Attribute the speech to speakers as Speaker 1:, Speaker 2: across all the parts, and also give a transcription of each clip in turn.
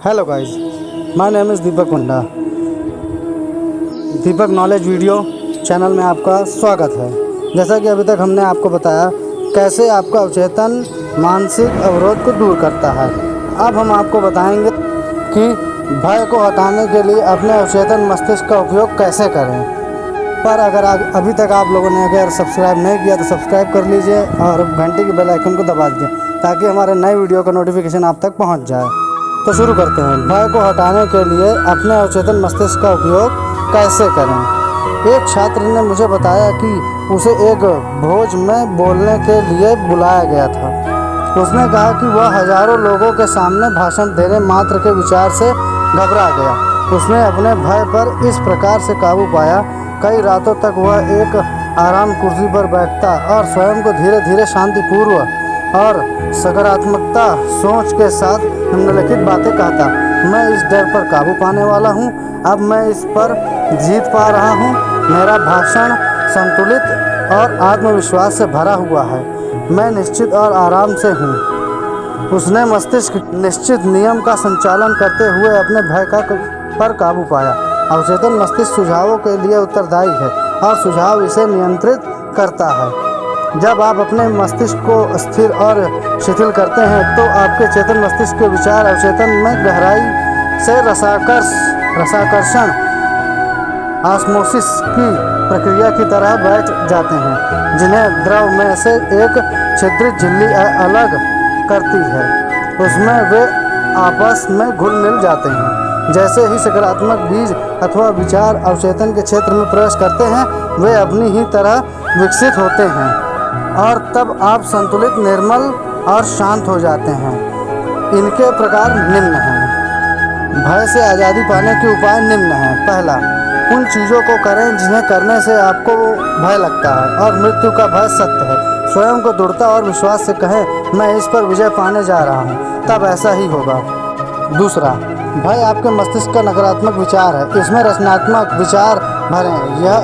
Speaker 1: Hello guys, my name is Deepak Munda. Deepak knowledge video channel में आपका स्वागत है। जैसा कि अभी तक हमने आपको बताया कैसे आपका अवचेतन मानसिक अवरोध को दूर करता है। अब हम आपको बताएंगे कि भय को हटाने के लिए अपने अवचेतन मस्तिष्क का उपयोग कैसे करें। पर अगर अभी तक आप लोगों ने अगर सब्सक्राइब नहीं किया तो सब्सक्राइब कर लीजिए और घंटे की बेल आइकन को दबा दीजिए ताकि हमारे नए वीडियो का नोटिफिकेशन आप तक पहुंच जाए। तो शुरू करते हैं। भय को हटाने के लिए अपने अवचेतन मस्तिष्क का उपयोग कैसे करें। एक छात्र ने मुझे बताया कि उसे एक भोज में बोलने के लिए बुलाया गया था। उसने कहा कि वह हजारों लोगों के सामने भाषण देने मात्र के विचार से घबरा गया। उसने अपने भय पर इस प्रकार से काबू पाया, कई रातों तक वह एक आराम कुर्सी पर बैठता और स्वयं को धीरे धीरे शांतिपूर्व और सकारात्मकता सोच के साथ निम्नलिखित बातें कहता। मैं इस डर पर काबू पाने वाला हूँ, अब मैं इस पर जीत पा रहा हूँ। मेरा भाषण संतुलित और आत्मविश्वास से भरा हुआ है। मैं निश्चित और आराम से हूँ। उसने मस्तिष्क निश्चित नियम का संचालन करते हुए अपने भय पर काबू पाया। अवचेतन मस्तिष्क सुझावों के लिए उत्तरदायी है और सुझाव इसे नियंत्रित करता है। जब आप अपने मस्तिष्क को स्थिर और शिथिल करते हैं तो आपके चेतन मस्तिष्क के विचार अवचेतन में गहराई से रसाकर्षण ऑस्मोसिस की प्रक्रिया की तरह बैठ जाते हैं, जिन्हें द्रव में से एक छिद्रित झिल्ली अलग करती है। उसमें वे आपस में घुल मिल जाते हैं। जैसे ही सकारात्मक बीज अथवा विचार अवचेतन के क्षेत्र में प्रवेश करते हैं, वे अपनी ही तरह विकसित होते हैं और तब आप संतुलित, निर्मल और शांत हो जाते हैं। इनके प्रकार निम्न हैं। भय से आज़ादी पाने के उपाय निम्न हैं। पहला, उन चीज़ों को करें जिन्हें करने से आपको भय लगता है और मृत्यु का भय सत्य है। स्वयं को दृढ़ता और विश्वास से कहें, मैं इस पर विजय पाने जा रहा हूँ, तब ऐसा ही होगा। दूसरा, भय आपके मस्तिष्क का नकारात्मक विचार है। इसमें रचनात्मक विचार भरें। यह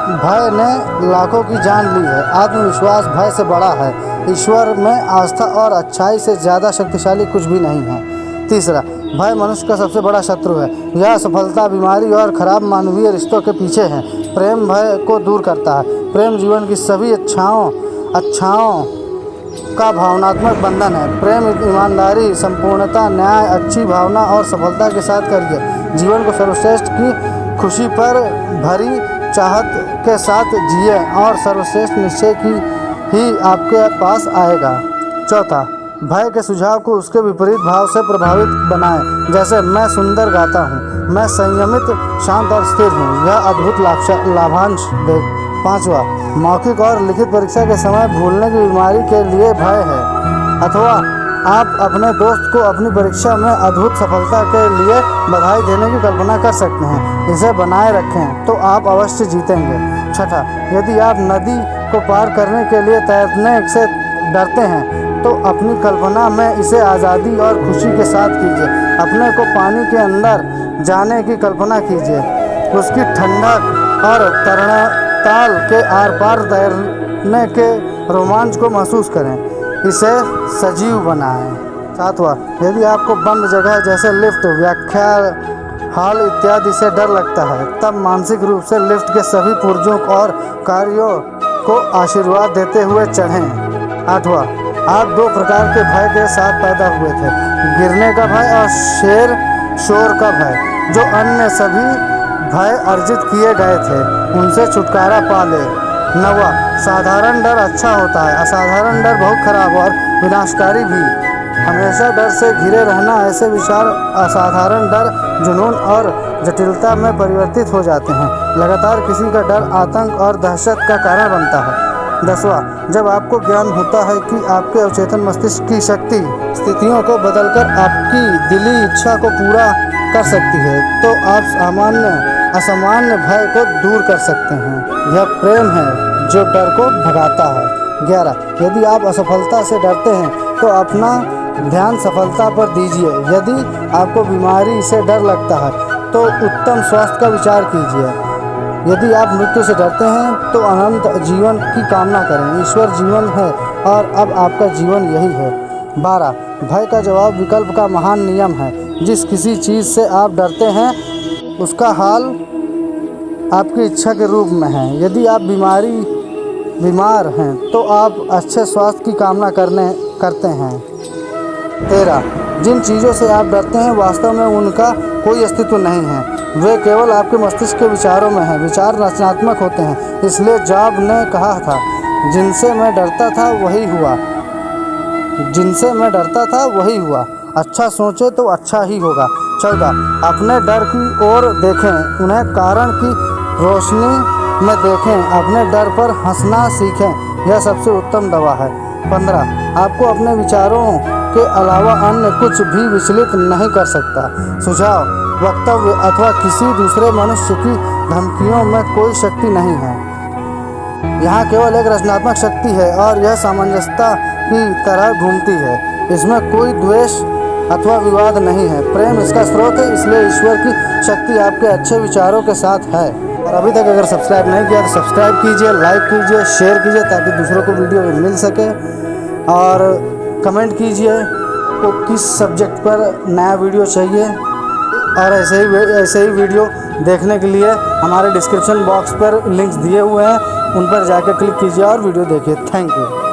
Speaker 1: भय ने लाखों की जान ली है। आत्मविश्वास भय से बड़ा है। ईश्वर में आस्था और अच्छाई से ज़्यादा शक्तिशाली कुछ भी नहीं है। तीसरा, भय मनुष्य का सबसे बड़ा शत्रु है। यह सफलता, बीमारी और खराब मानवीय रिश्तों के पीछे है। प्रेम भय को दूर करता है। प्रेम जीवन की सभी अच्छाओं का भावनात्मक बंधन है। प्रेम ईमानदारी, संपूर्णता, न्याय, अच्छी भावना और सफलता के साथ करिए। जीवन को सर्वश्रेष्ठ की खुशी पर भरी चाहत के साथ जिए और सर्वश्रेष्ठ निश्चय की ही आपके पास आएगा। चौथा, भय के सुझाव को उसके विपरीत भाव से प्रभावित बनाएं। जैसे, मैं सुंदर गाता हूँ, मैं संयमित, शांत और स्थिर हूँ। यह अद्भुत लाभांश दे। पांचवा, मौखिक और लिखित परीक्षा के समय भूलने की बीमारी के लिए भय है, अथवा आप अपने दोस्त को अपनी परीक्षा में अद्भुत सफलता के लिए बधाई देने की कल्पना कर सकते हैं। इसे बनाए रखें तो आप अवश्य जीतेंगे। छठा, यदि आप नदी को पार करने के लिए तैरने से डरते हैं तो अपनी कल्पना में इसे आज़ादी और खुशी के साथ कीजिए। अपने को पानी के अंदर जाने की कल्पना कीजिए, उसकी ठंडक और ताल के आर पार तैरने के रोमांच को महसूस करें। इसे सजीव बनाएं। सातवां, यदि आपको बंद जगह जैसे लिफ्ट, व्याख्यान हॉल इत्यादि से डर लगता है, तब मानसिक रूप से लिफ्ट के सभी पुर्जों और कार्यों को आशीर्वाद देते हुए चढ़ें। आठवां, आप दो प्रकार के भय के साथ पैदा हुए थे, गिरने का भय और शोर का भय। जो अन्य सभी भय अर्जित किए गए थे, उनसे छुटकारा पा ले। नवा, साधारण डर अच्छा होता है, असाधारण डर बहुत खराब और विनाशकारी भी। हमेशा डर से घिरे रहना, ऐसे विचार असाधारण डर, जुनून और जटिलता में परिवर्तित हो जाते हैं। लगातार किसी का डर आतंक और दहशत का कारण बनता है। 10वां, जब आपको ज्ञान होता है कि आपके अवचेतन मस्तिष्क की शक्ति स्थितियों को बदलकर आपकी दिली इच्छा को पूरा कर सकती है, तो आप असामान्य भय को दूर कर सकते हैं। यह प्रेम है जो डर को भगाता है। 11, यदि आप असफलता से डरते हैं तो अपना ध्यान सफलता पर दीजिए। यदि आपको बीमारी से डर लगता है तो उत्तम स्वास्थ्य का विचार कीजिए। यदि आप मृत्यु से डरते हैं तो अनंत जीवन की कामना करें। ईश्वर जीवन है और अब आपका जीवन यही है। 12, भय का जवाब विकल्प का महान नियम है। जिस किसी चीज़ से आप डरते हैं उसका हाल आपकी इच्छा के रूप में है। यदि आप बीमार हैं तो आप अच्छे स्वास्थ्य की कामना करते हैं। 13. जिन चीज़ों से आप डरते हैं वास्तव में उनका कोई अस्तित्व नहीं है, वे केवल आपके मस्तिष्क के विचारों में हैं। विचार रचनात्मक होते हैं, इसलिए जॉब ने कहा था, जिनसे मैं डरता था वही हुआ। अच्छा सोचें तो अच्छा ही होगा। 14. अपने डर की ओर देखें, उन्हें कारण की रोशनी में देखें, अपने डर पर हंसना सीखें, यह सबसे उत्तम दवा है। 15. आपको अपने विचारों के अलावा अन्य कुछ भी विचलित नहीं कर सकता। सुझाव, वक्तव्य अथवा किसी दूसरे मनुष्य की धमकियों में कोई शक्ति नहीं है। यहाँ केवल एक रचनात्मक शक्ति है और यह सामंजस्यता की तरह घूमती है। इसमें कोई द्वेष अथवा विवाद नहीं है, प्रेम इसका स्रोत है। इसलिए ईश्वर की शक्ति आपके अच्छे विचारों के साथ है। और अभी तक अगर सब्सक्राइब नहीं किया तो सब्सक्राइब कीजिए, लाइक कीजिए, शेयर कीजिए ताकि दूसरों को वीडियो मिल सके। और कमेंट कीजिए को किस सब्जेक्ट पर नया वीडियो चाहिए। और ऐसे ही वीडियो देखने के लिए हमारे डिस्क्रिप्शन बॉक्स पर लिंक्स दिए हुए हैं, उन पर जाकर क्लिक कीजिए और वीडियो देखिए। Thank you.